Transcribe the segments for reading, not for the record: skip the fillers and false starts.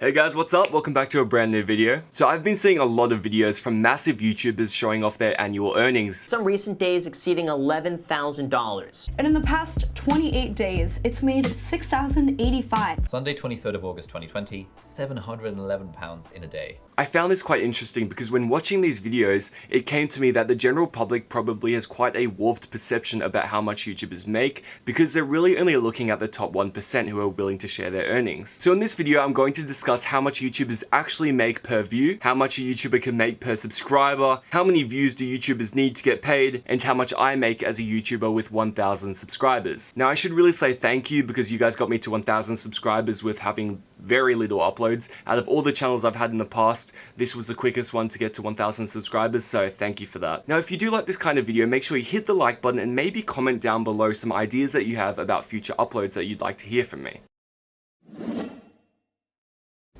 Hey guys, what's up? Welcome back to a brand new video. So I've been seeing a lot of videos from massive YouTubers showing off their annual earnings. Some recent days exceeding $11,000. And in the past 28 days, it's made $6,085. Sunday 23rd of August 2020, £711 in a day. I found this quite interesting because when watching these videos, it came to me that the general public probably has quite a warped perception about how much YouTubers make because they're really only looking at the top 1% who are willing to share their earnings. So in this video, I'm going to discuss how much YouTubers actually make per view, how much a YouTuber can make per subscriber, how many views do YouTubers need to get paid, and how much I make as a YouTuber with 1,000 subscribers. Now I should really say thank you because you guys got me to 1,000 subscribers with having very little uploads. Out of all the channels I've had in the past, this was the quickest one to get to 1,000 subscribers, so thank you for that. Now if you do like this kind of video, make sure you hit the like button and maybe comment down below some ideas that you have about future uploads that you'd like to hear from me.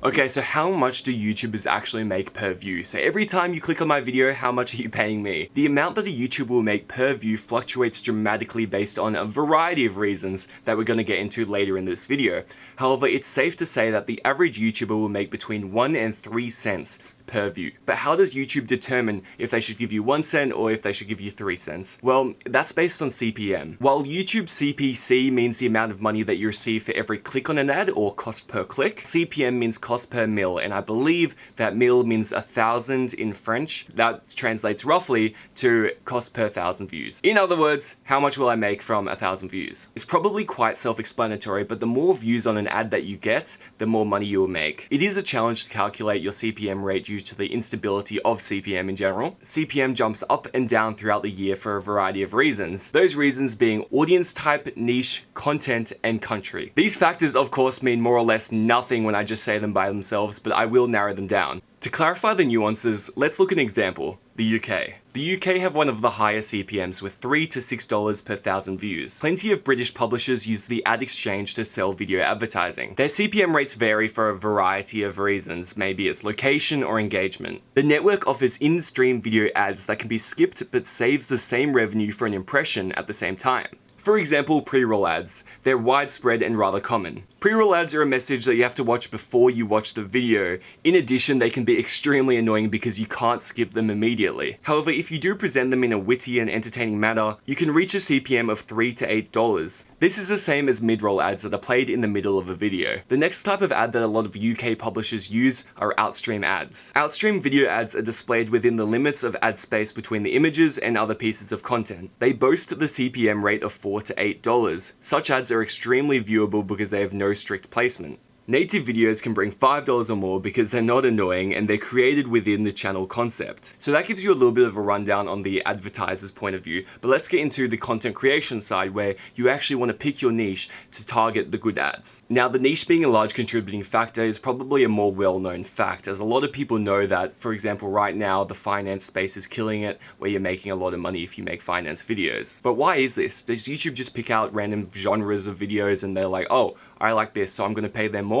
Okay, so how much do YouTubers actually make per view? So every time you click on my video, how much are you paying me? The amount that a YouTuber will make per view fluctuates dramatically based on a variety of reasons that we're going to get into later in this video. However, it's safe to say that the average YouTuber will make between 1 and 3 cents per view. But how does YouTube determine if they should give you 1 cent or if they should give you 3 cents? Well, that's based on CPM. While YouTube CPC means the amount of money that you receive for every click on an ad or cost per click, CPM means cost per mille, and I believe that mille means 1,000 in French. That translates roughly to cost per 1,000 views. In other words, how much will I make from 1,000 views? It's probably quite self-explanatory, but the more views on an ad that you get, the more money you will make. It is a challenge to calculate your CPM rate due to the instability of CPM in general. CPM jumps up and down throughout the year for a variety of reasons. Those reasons being audience type, niche, content, and country. These factors of course mean more or less nothing when I just say them by themselves, but I will narrow them down. To clarify the nuances, let's look at an example. The UK. The UK have one of the highest CPMs with $3 to $6 per 1,000 views. Plenty of British publishers use the ad exchange to sell video advertising. Their CPM rates vary for a variety of reasons, maybe it's location or engagement. The network offers in-stream video ads that can be skipped but saves the same revenue for an impression at the same time. For example, pre-roll ads. They're widespread and rather common. Pre-roll ads are a message that you have to watch before you watch the video. In addition, they can be extremely annoying because you can't skip them immediately. However, if you do present them in a witty and entertaining manner, you can reach a CPM of $3 to $8. This is the same as mid-roll ads that are played in the middle of a video. The next type of ad that a lot of UK publishers use are outstream ads. Outstream video ads are displayed within the limits of ad space between the images and other pieces of content. They boast the CPM rate of $4 to $8. Such ads are extremely viewable because they have no strict placement. Native videos can bring $5 or more because they're not annoying and they're created within the channel concept. So that gives you a little bit of a rundown on the advertiser's point of view, but let's get into the content creation side where you actually want to pick your niche to target the good ads. Now, the niche being a large contributing factor is probably a more well-known fact, as a lot of people know that, for example, right now the finance space is killing it, where you're making a lot of money if you make finance videos. But why is this? Does YouTube just pick out random genres of videos and they're like, oh, I like this, so I'm going to pay them more?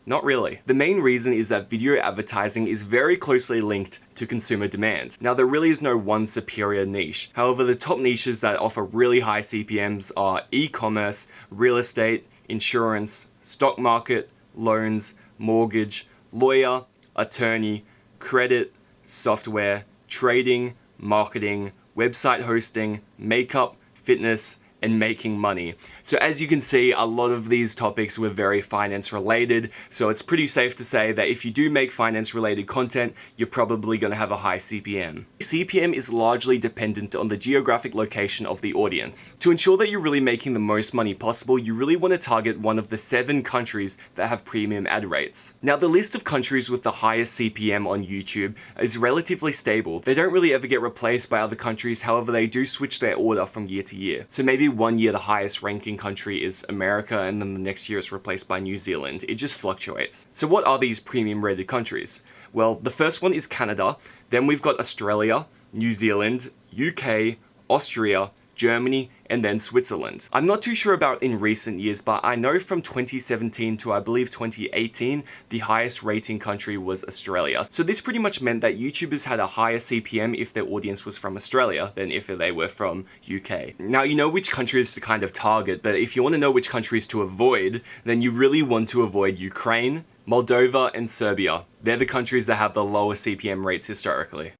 Not really. The main reason is that video advertising is very closely linked to consumer demand. Now, there really is no one superior niche. However, the top niches that offer really high CPMs are e-commerce, real estate, insurance, stock market, loans, mortgage, lawyer, attorney, credit, software, trading, marketing, website hosting, makeup, fitness, and making money. So as you can see, a lot of these topics were very finance related, so it's pretty safe to say that if you do make finance related content, you're probably going to have a high CPM. CPM is largely dependent on the geographic location of the audience. To ensure that you're really making the most money possible, you really want to target one of the 7 countries that have premium ad rates. Now, the list of countries with the highest CPM on YouTube is relatively stable. They don't really ever get replaced by other countries, however they do switch their order from year to year. So maybe one year the highest ranking country is America and then the next year it's replaced by New Zealand. It just fluctuates. So what are these premium rated countries? Well, the first one is Canada, then we've got Australia, New Zealand, UK, Austria, Germany, and then Switzerland. I'm not too sure about in recent years, but I know from 2017 to I believe 2018, the highest rating country was Australia. So this pretty much meant that YouTubers had a higher CPM if their audience was from Australia than if they were from UK. Now, you know which countries to kind of target, but if you want to know which countries to avoid, then you really want to avoid Ukraine, Moldova and Serbia. They're the countries that have the lowest CPM rates historically.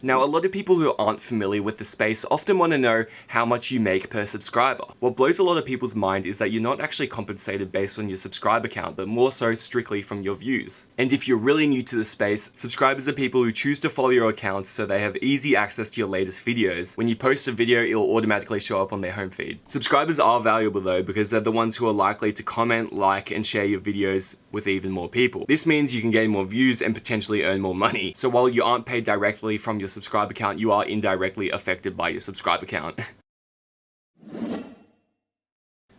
Now, a lot of people who aren't familiar with the space often want to know how much you make per subscriber. What blows a lot of people's mind is that you're not actually compensated based on your subscriber count, but more so strictly from your views. And if you're really new to the space, subscribers are people who choose to follow your accounts so they have easy access to your latest videos. When you post a video, it'll automatically show up on their home feed. Subscribers are valuable though, because they're the ones who are likely to comment, like, and share your videos with even more people. This means you can gain more views and potentially earn more money. So while you aren't paid directly from your subscriber count, you are indirectly affected by your subscriber count.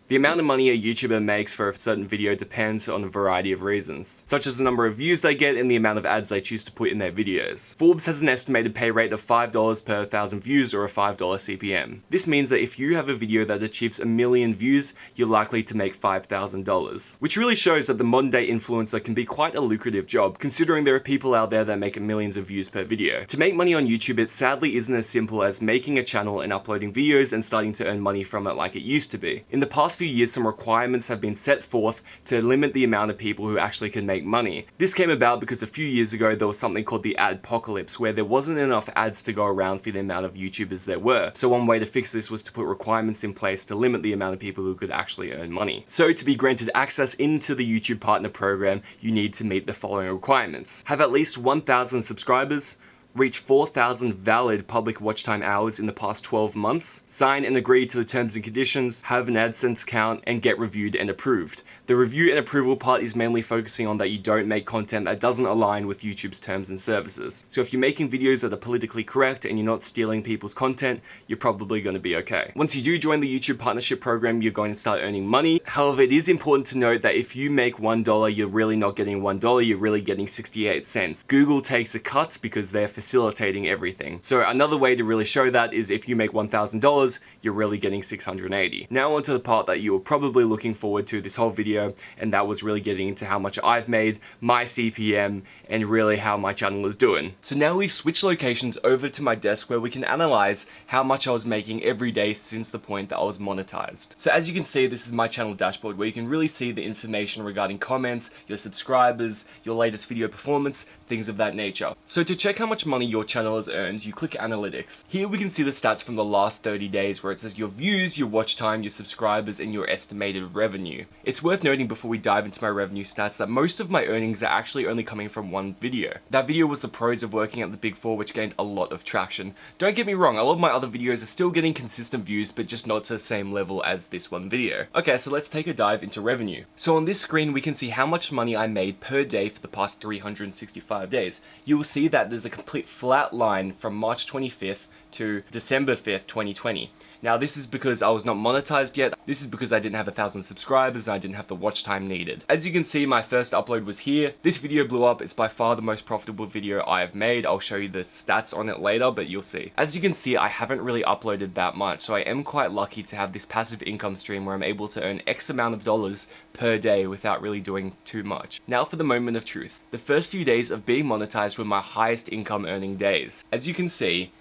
The amount of money a YouTuber makes for a certain video depends on a variety of reasons, such as the number of views they get and the amount of ads they choose to put in their videos. Forbes has an estimated pay rate of $5 per 1,000 views, or a $5 CPM. This means that if you have a video that achieves 1 million views, you're likely to make $5,000, which really shows that the modern day influencer can be quite a lucrative job, considering there are people out there that make millions of views per video. To make money on YouTube, it sadly isn't as simple as making a channel and uploading videos and starting to earn money from it like it used to be. In the past few years, some requirements have been set forth to limit the amount of people who actually can make money. This came about because a few years ago there was something called the adpocalypse, where there wasn't enough ads to go around for the amount of YouTubers there were. So one way to fix this was to put requirements in place to limit the amount of people who could actually earn money. So to be granted access into the YouTube Partner Program, you need to meet the following requirements: have at least 1,000 subscribers, reach 4,000 valid public watch time hours in the past 12 months, sign and agree to the terms and conditions, have an AdSense account, and get reviewed and approved. The review and approval part is mainly focusing on that you don't make content that doesn't align with YouTube's terms and services. So if you're making videos that are politically correct and you're not stealing people's content, you're probably going to be okay. Once you do join the YouTube Partnership Program, you're going to start earning money. However, it is important to note that if you make $1, you're really not getting $1, you're really getting 68 cents. Google takes a cut because they're facilitating everything. So another way to really show that is if you make $1,000, you're really getting 680. Now onto the part that you were probably looking forward to this whole video, and that was really getting into how much I've made, my CPM, and really how my channel is doing. So now we've switched locations over to my desk where we can analyze how much I was making every day since the point that I was monetized. So as you can see, this is my channel dashboard where you can really see the information regarding comments, your subscribers, your latest video performance, things of that nature. So to check how much money your channel has earned, you click analytics. Here we can see the stats from the last 30 days where it says your views, your watch time, your subscribers, and your estimated revenue. It's worth noting before we dive into my revenue stats that most of my earnings are actually only coming from one video. That video was the pros of working at the Big Four, which gained a lot of traction. Don't get me wrong, a lot of my other videos are still getting consistent views, but just not to the same level as this one video. Okay, so let's take a dive into revenue. So on this screen, we can see how much money I made per day for the past 365 days. You will see that there's a complete flat line from March 25th to December 5th, 2020. Now this is because I was not monetized yet. This is because I didn't have 1,000 subscribers and I didn't have the watch time needed. As you can see, my first upload was here. This video blew up. It's by far the most profitable video I have made. I'll show you the stats on it later, but you'll see. As you can see, I haven't really uploaded that much, so I am quite lucky to have this passive income stream where I'm able to earn X amount of dollars per day without really doing too much. Now for the moment of truth. The first few days of being monetized were my highest income earning days. As you can see,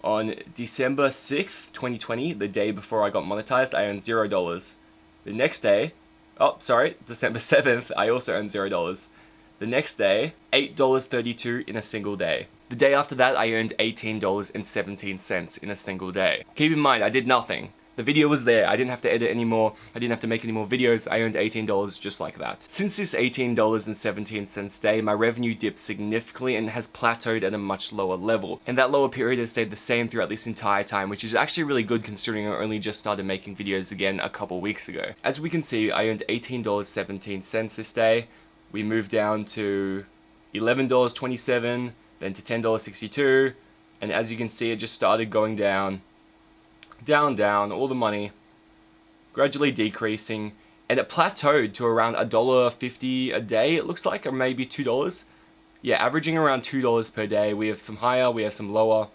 on December 6th, 2020, the day before I got monetized, I earned $0. The next day, December 7th, I also earned $0. The next day, $8.32 in a single day. The day after that, I earned $18.17 in a single day. Keep in mind, I did nothing. The video was there, I didn't have to edit anymore, I didn't have to make any more videos, I earned $18 just like that. Since this $18.17 day, my revenue dipped significantly and has plateaued at a much lower level. And that lower period has stayed the same throughout this entire time, which is actually really good considering I only just started making videos again a couple weeks ago. As we can see, I earned $18.17 this day. We moved down to $11.27, then to $10.62, and as you can see, it just started going down. Down, all the money, gradually decreasing, and it plateaued to around $1.50 a day, it looks like, or maybe $2. Yeah, averaging around $2 per day. We have some higher, we have some lower,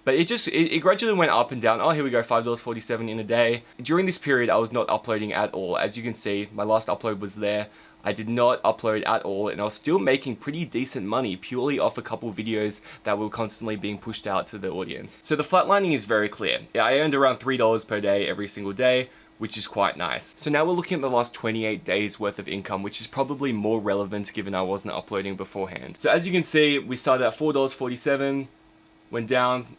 but it gradually went up and down. Oh, here we go, $5.47 in a day. During this period, I was not uploading at all. As you can see, my last upload was there. I did not upload at all, and I was still making pretty decent money purely off a couple videos that were constantly being pushed out to the audience. So the flatlining is very clear. Yeah, I earned around $3 per day every single day, which is quite nice. So now we're looking at the last 28 days worth of income, which is probably more relevant given I wasn't uploading beforehand. So as you can see, we started at $4.47, went down.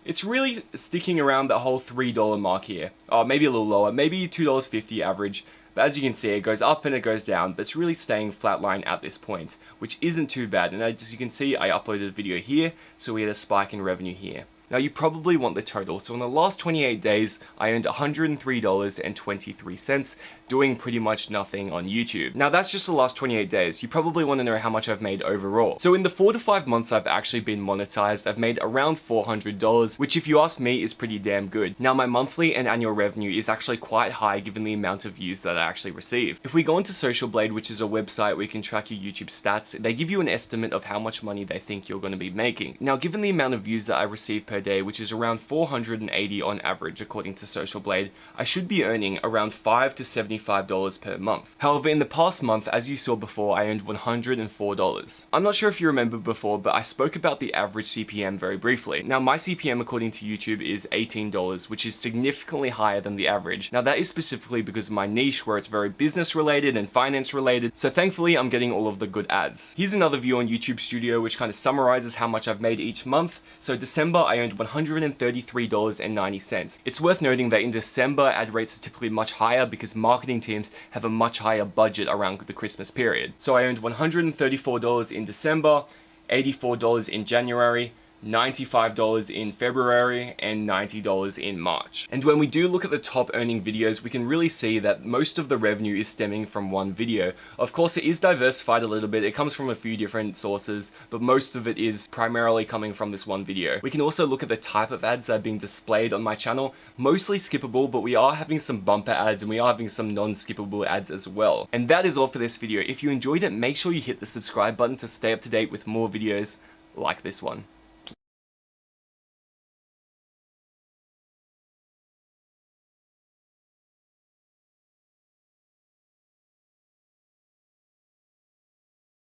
It's really sticking around the whole $3 mark here. Oh, maybe a little lower, maybe $2.50 average. But as you can see, it goes up and it goes down, but it's really staying flatline at this point, which isn't too bad. And as you can see, I uploaded a video here, so we had a spike in revenue here. Now you probably want the total, so in the last 28 days, I earned $103.23, doing pretty much nothing on YouTube. Now that's just the last 28 days. You probably want to know how much I've made overall. So in the 4 to 5 months I've actually been monetized, I've made around $400, which if you ask me is pretty damn good. Now my monthly and annual revenue is actually quite high given the amount of views that I actually receive. If we go into Social Blade, which is a website where you can track your YouTube stats, they give you an estimate of how much money they think you're going to be making. Now given the amount of views that I receive per day, which is around 480 on average according to Social Blade, I should be earning around $5 to $75 per month. However, in the past month, as you saw before, I earned $104. I'm not sure if you remember before, but I spoke about the average CPM very briefly. Now my CPM according to YouTube is $18, which is significantly higher than the average. Now that is specifically because of my niche where it's very business related and finance related, so thankfully I'm getting all of the good ads. Here's another view on YouTube Studio which kind of summarizes how much I've made each month. So December I earned $133.90. It's worth noting that in December ad rates are typically much higher because marketing teams have a much higher budget around the Christmas period. So I earned $134 in December, $84 in January, $95 in February, and $90 in March. And when we do look at the top earning videos, we can really see that most of the revenue is stemming from one video. Of course, it is diversified a little bit. It comes from a few different sources, but most of it is primarily coming from this one video. We can also look at the type of ads that are being displayed on my channel. Mostly skippable, but we are having some bumper ads and we are having some non-skippable ads as well. And that is all for this video. If you enjoyed it, make sure you hit the subscribe button to stay up to date with more videos like this one.